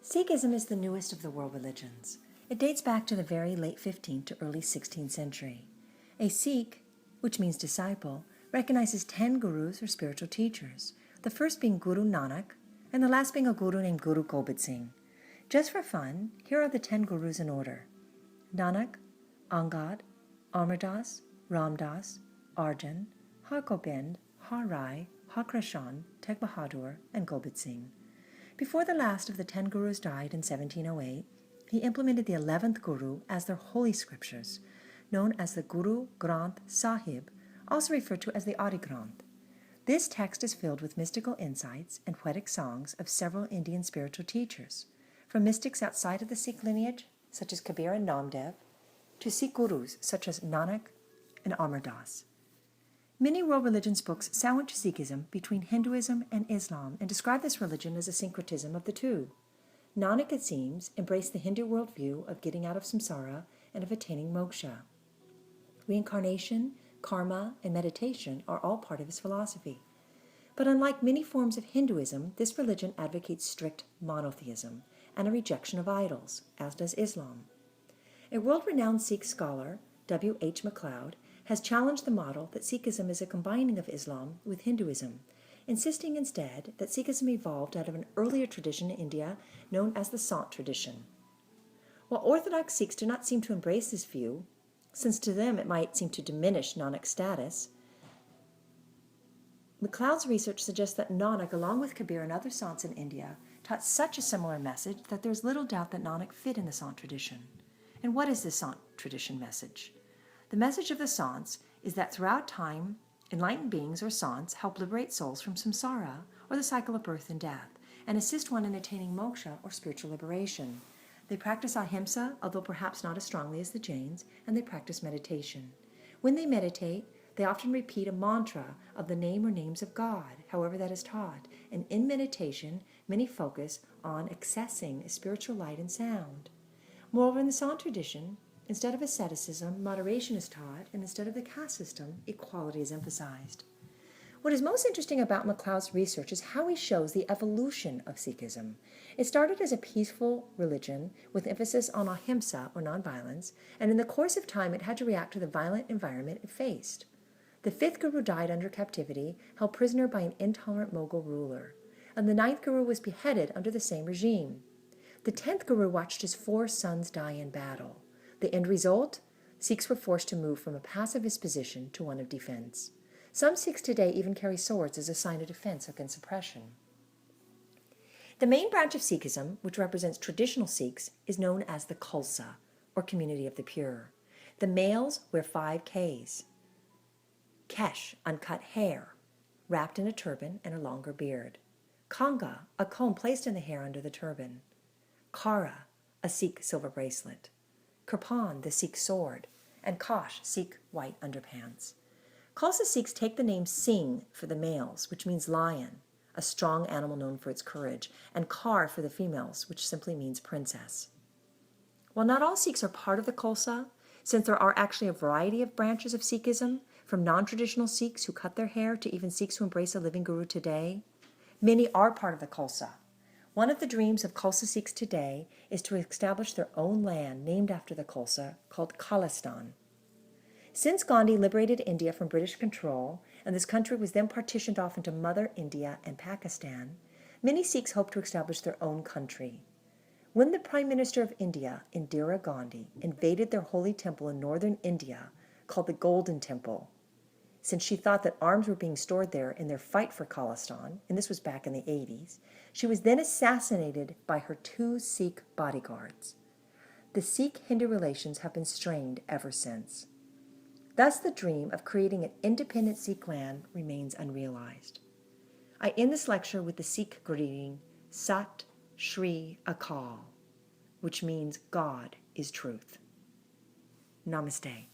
Sikhism is the newest of the world religions. It dates back to the very late 15th to early 16th century. A Sikh, which means disciple, recognizes 10 gurus or spiritual teachers, the first being Guru Nanak, and the last being a guru named Guru Gobind Singh. Just for fun, here are the 10 gurus in order: Nanak, Angad, Amardas, Ramdas, Arjan, Har Gobind, Har Rai, Har Krishan, Teg Bahadur, and Gobind Singh. Before the last of the 10 gurus died in 1708, he implemented the 11th guru as their holy scriptures, known as the Guru Granth Sahib, also referred to as the Adi Granth. This text is filled with mystical insights and poetic songs of several Indian spiritual teachers, from mystics outside of the Sikh lineage, such as Kabir and Namdev, to Sikh gurus such as Nanak and Amardas. Many world religions books sandwich Sikhism between Hinduism and Islam and describe this religion as a syncretism of the two. Nanak, it seems, embraced the Hindu worldview of getting out of samsara and of attaining moksha. Reincarnation, karma, and meditation are all part of his philosophy. But unlike many forms of Hinduism, this religion advocates strict monotheism and a rejection of idols, as does Islam. A world-renowned Sikh scholar, W. H. MacLeod, has challenged the model that Sikhism is a combining of Islam with Hinduism, insisting instead that Sikhism evolved out of an earlier tradition in India known as the Sant tradition. While Orthodox Sikhs do not seem to embrace this view, since to them it might seem to diminish Nanak's status, MacLeod's research suggests that Nanak, along with Kabir and other Sants in India, taught such a similar message that there is little doubt that Nanak fit in the Sant tradition. And what is the Sant tradition message? The message of the Sants is that throughout time, enlightened beings or Sants help liberate souls from samsara, or the cycle of birth and death, and assist one in attaining moksha, or spiritual liberation. They practice ahimsa, although perhaps not as strongly as the Jains, and they practice meditation. When they meditate, they often repeat a mantra of the name or names of God, however that is taught, and in meditation, many focus on accessing spiritual light and sound. Moreover, in the Sant tradition, instead of asceticism, moderation is taught, and instead of the caste system, equality is emphasized. What is most interesting about MacLeod's research is how he shows the evolution of Sikhism. It started as a peaceful religion with emphasis on ahimsa, or nonviolence, and in the course of time it had to react to the violent environment it faced. The 5th guru died under captivity, held prisoner by an intolerant Mughal ruler, and the 9th guru was beheaded under the same regime. The 10th guru watched his 4 sons die in battle. The end result? Sikhs were forced to move from a pacifist position to one of defense. Some Sikhs today even carry swords as a sign of defense against oppression. The main branch of Sikhism, which represents traditional Sikhs, is known as the Khalsa, or Community of the Pure. The males wear 5 Ks. Kesh, uncut hair, wrapped in a turban and a longer beard. Kanga, a comb placed in the hair under the turban. Kara, a Sikh silver bracelet. Kirpan, the Sikh sword, and Kosh, Sikh white underpants. Khalsa Sikhs take the name Singh for the males, which means lion, a strong animal known for its courage, and Kar for the females, which simply means princess. While not all Sikhs are part of the Khalsa, since there are actually a variety of branches of Sikhism, from non-traditional Sikhs who cut their hair to even Sikhs who embrace a living guru today, many are part of the Khalsa. One of the dreams of Khalsa Sikhs today is to establish their own land named after the Khalsa, called Khalistan. Since Gandhi liberated India from British control, and this country was then partitioned off into Mother India and Pakistan, many Sikhs hope to establish their own country. When the Prime Minister of India, Indira Gandhi, invaded their holy temple in northern India, called the Golden Temple, since she thought that arms were being stored there in their fight for Khalistan, and this was back in the 80s, she was then assassinated by her 2 Sikh bodyguards. The Sikh-Hindu relations have been strained ever since. Thus, the dream of creating an independent Sikh land remains unrealized. I end this lecture with the Sikh greeting, Sat Shri Akal, which means God is truth. Namaste.